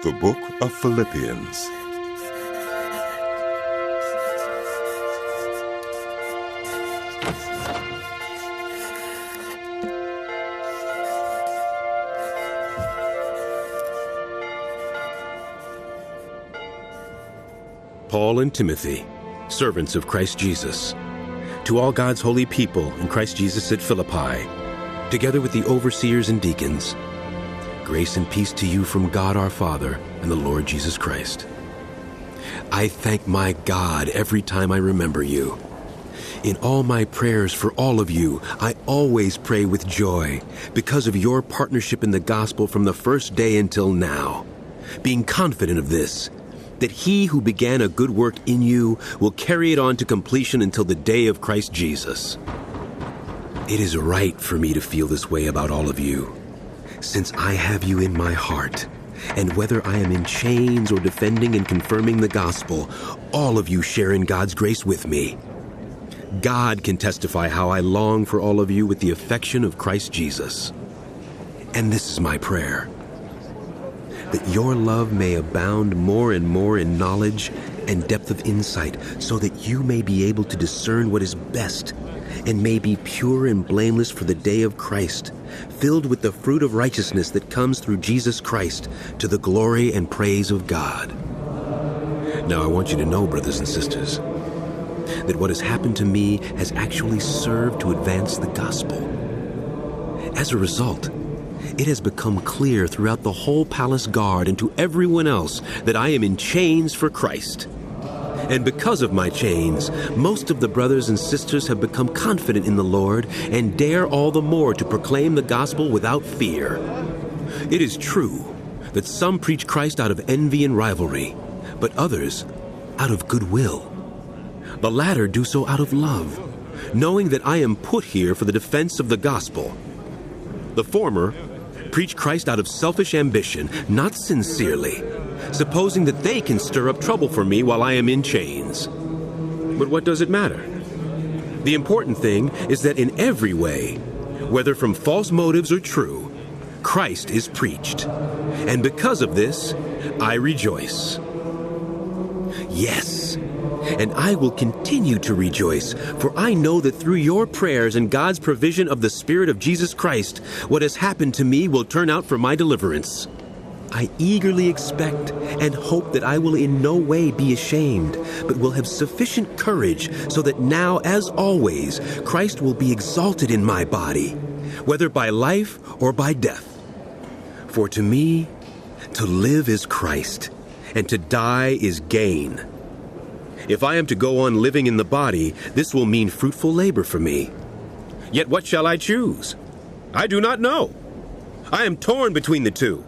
The Book of Philippians. Paul and Timothy, servants of Christ Jesus, to all God's holy people in Christ Jesus at Philippi, together with the overseers and deacons, grace and peace to you from God our Father and the Lord Jesus Christ. I thank my God every time I remember you. In all my prayers for all of you, I always pray with joy because of your partnership in the gospel from the first day until now, being confident of this, that he who began a good work in you will carry it on to completion until the day of Christ Jesus. It is right for me to feel this way about all of you, since I have you in my heart, and whether I am in chains or defending and confirming the gospel, all of you share in God's grace with me. God can testify how I long for all of you with the affection of Christ Jesus. And this is my prayer: that your love may abound more and more in knowledge and depth of insight, so that you may be able to discern what is best, and may be pure and blameless for the day of Christ, filled with the fruit of righteousness that comes through Jesus Christ, to the glory and praise of God. Now I want you to know, brothers and sisters, that what has happened to me has actually served to advance the gospel. As a result, it has become clear throughout the whole palace guard and to everyone else that I am in chains for Christ. And because of my chains, most of the brothers and sisters have become confident in the Lord and dare all the more to proclaim the gospel without fear. It is true that some preach Christ out of envy and rivalry, but others out of goodwill. The latter do so out of love, knowing that I am put here for the defense of the gospel. The former preach Christ out of selfish ambition, not sincerely, supposing that they can stir up trouble for me while I am in chains. But what does it matter? The important thing is that in every way, whether from false motives or true, Christ is preached. And because of this, I rejoice. Yes, and I will continue to rejoice, for I know that through your prayers and God's provision of the Spirit of Jesus Christ, what has happened to me will turn out for my deliverance. I eagerly expect and hope that I will in no way be ashamed, but will have sufficient courage so that now, as always, Christ will be exalted in my body, whether by life or by death. For to me, to live is Christ, and to die is gain. If I am to go on living in the body, this will mean fruitful labor for me. Yet what shall I choose? I do not know. I am torn between the two.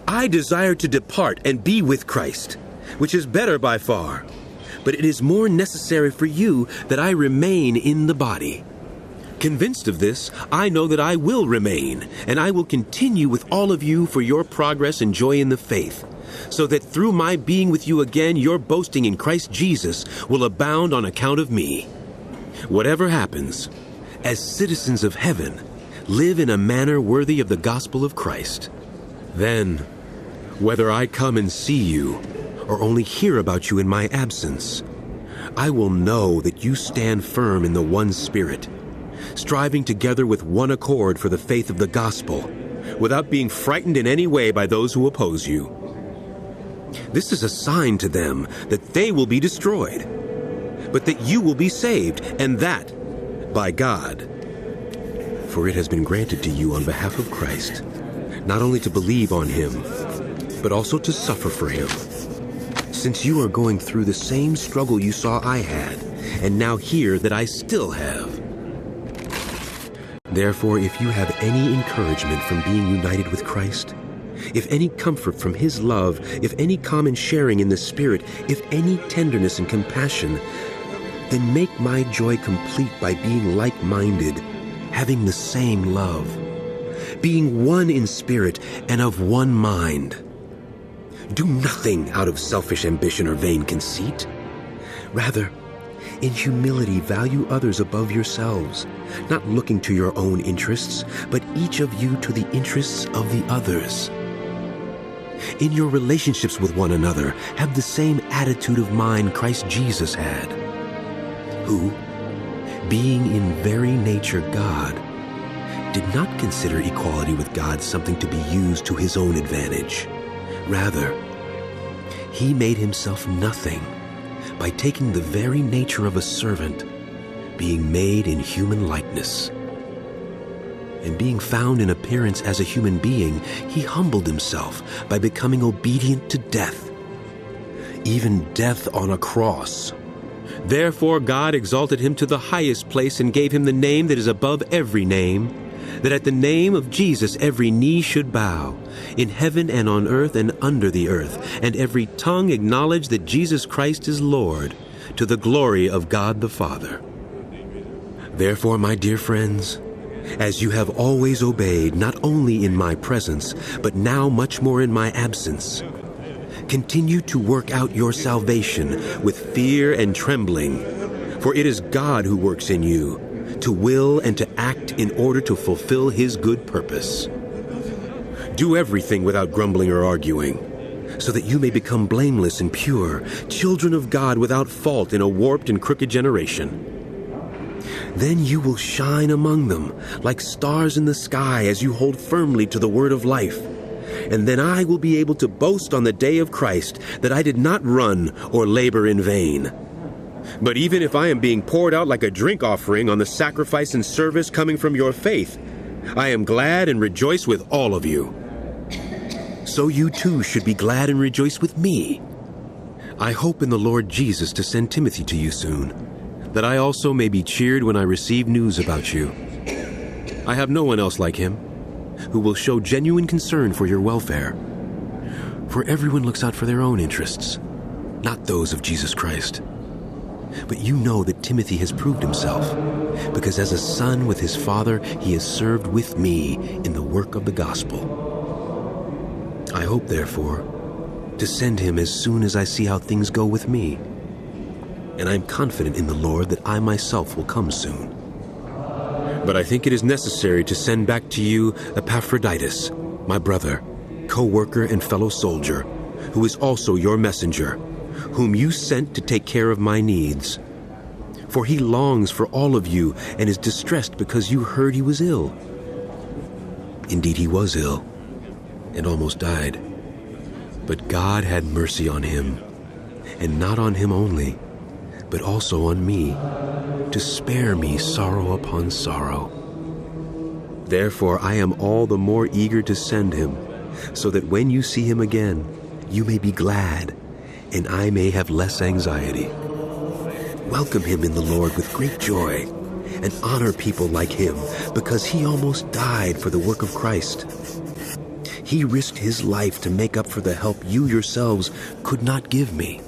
I desire to depart and be with Christ, which is better by far. But it is more necessary for you that I remain in the body. Convinced of this, I know that I will remain, and I will continue with all of you for your progress and joy in the faith, so that through my being with you again, your boasting in Christ Jesus will abound on account of me. Whatever happens, as citizens of heaven, live in a manner worthy of the gospel of Christ. Then, whether I come and see you, or only hear about you in my absence, I will know that you stand firm in the one Spirit, striving together with one accord for the faith of the gospel, without being frightened in any way by those who oppose you. This is a sign to them that they will be destroyed, but that you will be saved, and that by God. For it has been granted to you on behalf of Christ, not only to believe on him, but also to suffer for him, since you are going through the same struggle you saw I had, and now hear that I still have. Therefore, if you have any encouragement from being united with Christ, if any comfort from his love, if any common sharing in the Spirit, if any tenderness and compassion, then make my joy complete by being like-minded, having the same love, being one in spirit and of one mind. Do nothing out of selfish ambition or vain conceit. Rather, in humility value others above yourselves, not looking to your own interests, but each of you to the interests of the others. In your relationships with one another, have the same attitude of mind Christ Jesus had, who, being in very nature God, did not consider equality with God something to be used to his own advantage. Rather, he made himself nothing by taking the very nature of a servant, being made in human likeness. And being found in appearance as a human being, he humbled himself by becoming obedient to death, even death on a cross. Therefore God exalted him to the highest place and gave him the name that is above every name, that at the name of Jesus every knee should bow, in heaven and on earth and under the earth, and every tongue acknowledge that Jesus Christ is Lord, to the glory of God the Father. Therefore, my dear friends, as you have always obeyed, not only in my presence, but now much more in my absence, continue to work out your salvation with fear and trembling, for it is God who works in you, to will and to act in order to fulfill his good purpose. Do everything without grumbling or arguing, so that you may become blameless and pure, children of God without fault in a warped and crooked generation. Then you will shine among them like stars in the sky as you hold firmly to the word of life. And then I will be able to boast on the day of Christ that I did not run or labor in vain. But even if I am being poured out like a drink offering on the sacrifice and service coming from your faith, I am glad and rejoice with all of you. So you too should be glad and rejoice with me. I hope in the Lord Jesus to send Timothy to you soon, that I also may be cheered when I receive news about you. I have no one else like him, who will show genuine concern for your welfare. For everyone looks out for their own interests, not those of Jesus Christ. But you know that Timothy has proved himself, because as a son with his father, he has served with me in the work of the gospel. I hope, therefore, to send him as soon as I see how things go with me. And I am confident in the Lord that I myself will come soon. But I think it is necessary to send back to you Epaphroditus, my brother, co-worker and fellow soldier, who is also your messenger, whom you sent to take care of my needs. For he longs for all of you and is distressed because you heard he was ill. Indeed, he was ill and almost died. But God had mercy on him, and not on him only, but also on me, to spare me sorrow upon sorrow. Therefore I am all the more eager to send him, so that when you see him again, you may be glad, and I may have less anxiety. Welcome him in the Lord with great joy, and honor people like him, because he almost died for the work of Christ. He risked his life to make up for the help you yourselves could not give me.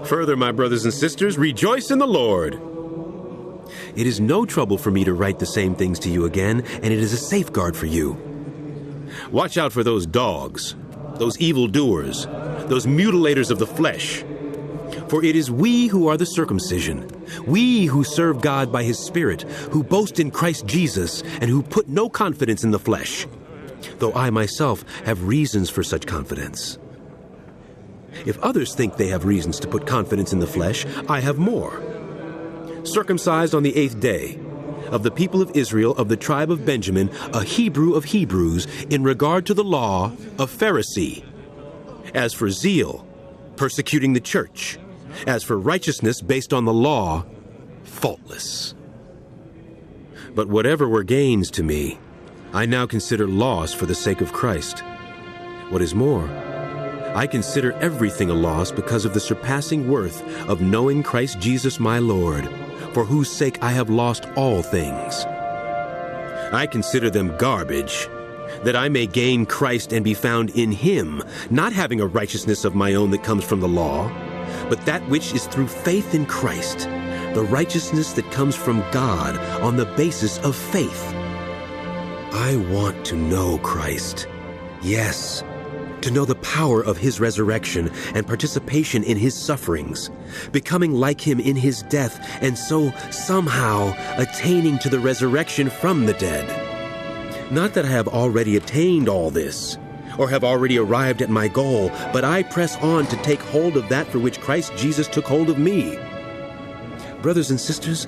Further, my brothers and sisters, rejoice in the Lord. It is no trouble for me to write the same things to you again, and it is a safeguard for you. Watch out for those dogs, those evildoers, those mutilators of the flesh. For it is we who are the circumcision, we who serve God by his Spirit, who boast in Christ Jesus, and who put no confidence in the flesh, though I myself have reasons for such confidence. If others think they have reasons to put confidence in the flesh, I have more. Circumcised on the 8th day, of the people of Israel, of the tribe of Benjamin, a Hebrew of Hebrews, in regard to the law, a Pharisee. As for zeal, persecuting the church. As for righteousness based on the law, faultless. But whatever were gains to me, I now consider loss for the sake of Christ. What is more, I consider everything a loss because of the surpassing worth of knowing Christ Jesus my Lord, for whose sake I have lost all things. I consider them garbage, that I may gain Christ and be found in him, not having a righteousness of my own that comes from the law, but that which is through faith in Christ, the righteousness that comes from God on the basis of faith. I want to know Christ, yes, to know the power of his resurrection and participation in his sufferings, becoming like him in his death, and so somehow attaining to the resurrection from the dead. Not that I have already attained all this, or have already arrived at my goal, but I press on to take hold of that for which Christ Jesus took hold of me. Brothers and sisters,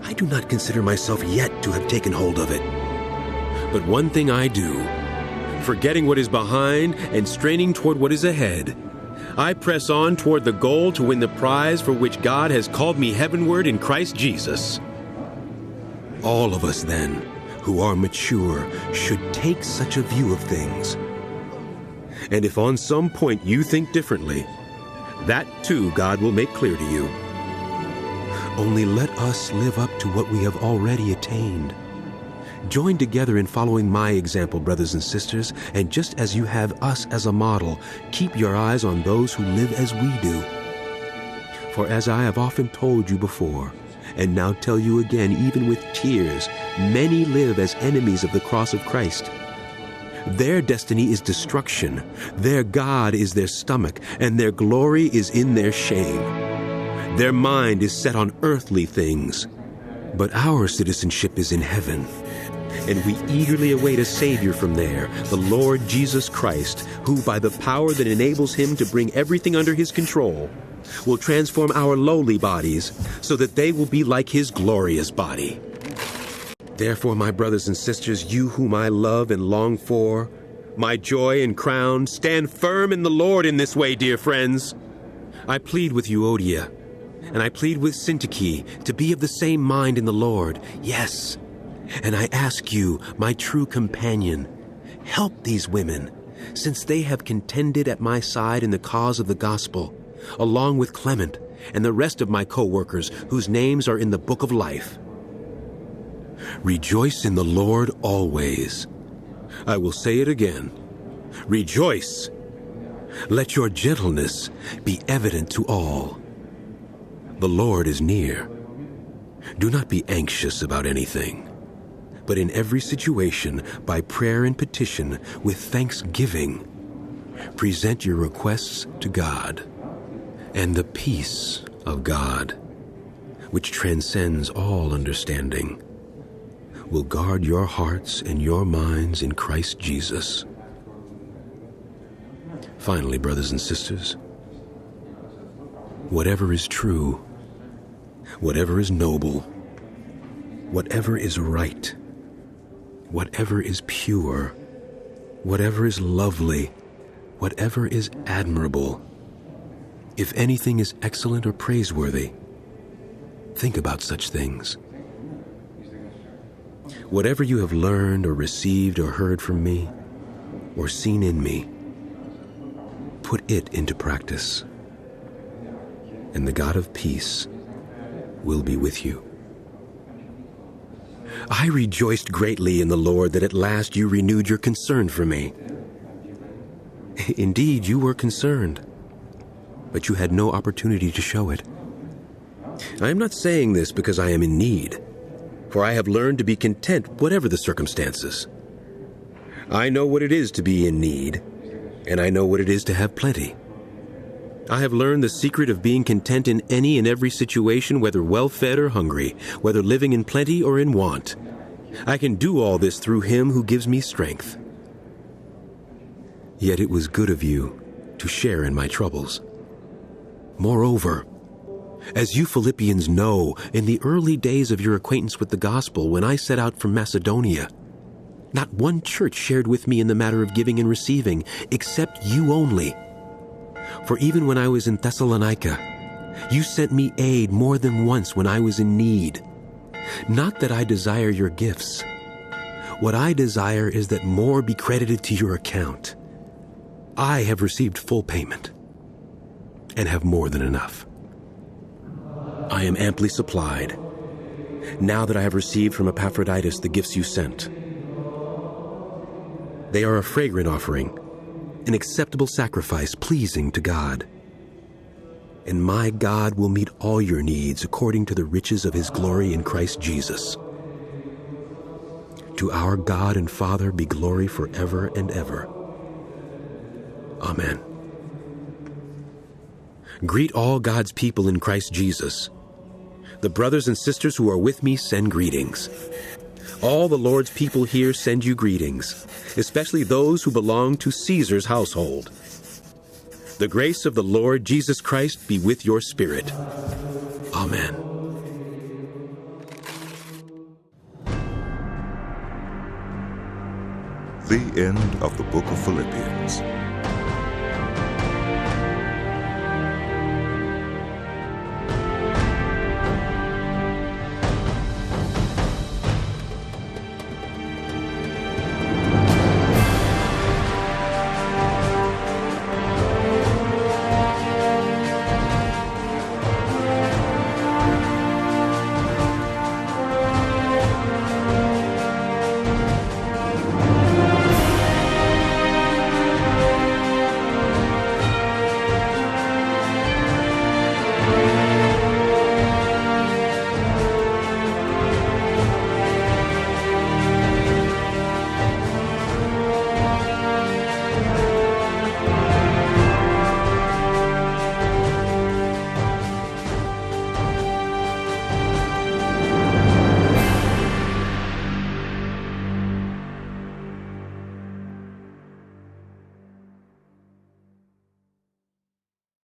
I do not consider myself yet to have taken hold of it. But one thing I do, forgetting what is behind and straining toward what is ahead, I press on toward the goal to win the prize for which God has called me heavenward in Christ Jesus. All of us, then, who are mature, should take such a view of things. And if on some point you think differently, that too God will make clear to you. Only let us live up to what we have already attained. Join together in following my example, brothers and sisters, and just as you have us as a model, keep your eyes on those who live as we do. For as I have often told you before, and now tell you again, even with tears, many live as enemies of the cross of Christ. Their destiny is destruction, their God is their stomach, and their glory is in their shame. Their mind is set on earthly things, but our citizenship is in heaven, and we eagerly await a Savior from there, the Lord Jesus Christ, who by the power that enables him to bring everything under his control, will transform our lowly bodies so that they will be like his glorious body. Therefore, my brothers and sisters, you whom I love and long for, my joy and crown, stand firm in the Lord in this way, dear friends. I plead with Euodia, and I plead with Syntyche to be of the same mind in the Lord. Yes, and I ask you, my true companion, help these women, since they have contended at my side in the cause of the gospel, along with Clement and the rest of my co-workers whose names are in the book of life. Rejoice in the Lord always. I will say it again. Rejoice. Let your gentleness be evident to all. The Lord is near. Do not be anxious about anything, but in every situation, by prayer and petition, with thanksgiving, present your requests to God. And the peace of God, which transcends all understanding, will guard your hearts and your minds in Christ Jesus. Finally, brothers and sisters, whatever is true, whatever is noble, whatever is right, whatever is pure, whatever is lovely, whatever is admirable, if anything is excellent or praiseworthy, think about such things. Whatever you have learned or received or heard from me, or seen in me, put it into practice, and the God of peace will be with you. I rejoiced greatly in the Lord that at last you renewed your concern for me. Indeed, you were concerned, but you had no opportunity to show it. I am not saying this because I am in need, for I have learned to be content whatever the circumstances. I know what it is to be in need, and I know what it is to have plenty. I have learned the secret of being content in any and every situation, whether well-fed or hungry, whether living in plenty or in want. I can do all this through him who gives me strength. Yet it was good of you to share in my troubles. Moreover, as you Philippians know, in the early days of your acquaintance with the gospel, when I set out from Macedonia, not one church shared with me in the matter of giving and receiving, except you only. For even when I was in Thessalonica, you sent me aid more than once when I was in need. Not that I desire your gifts. What I desire is that more be credited to your account. I have received full payment and have more than enough. I am amply supplied, now that I have received from Epaphroditus the gifts you sent. They are a fragrant offering, an acceptable sacrifice pleasing to God. And my God will meet all your needs according to the riches of his glory in Christ Jesus. To our God and Father be glory forever and ever. Amen. Greet all God's people in Christ Jesus. The brothers and sisters who are with me send greetings. All the Lord's people here send you greetings, especially those who belong to Caesar's household. The grace of the Lord Jesus Christ be with your spirit. Amen. The end of the book of Philippians.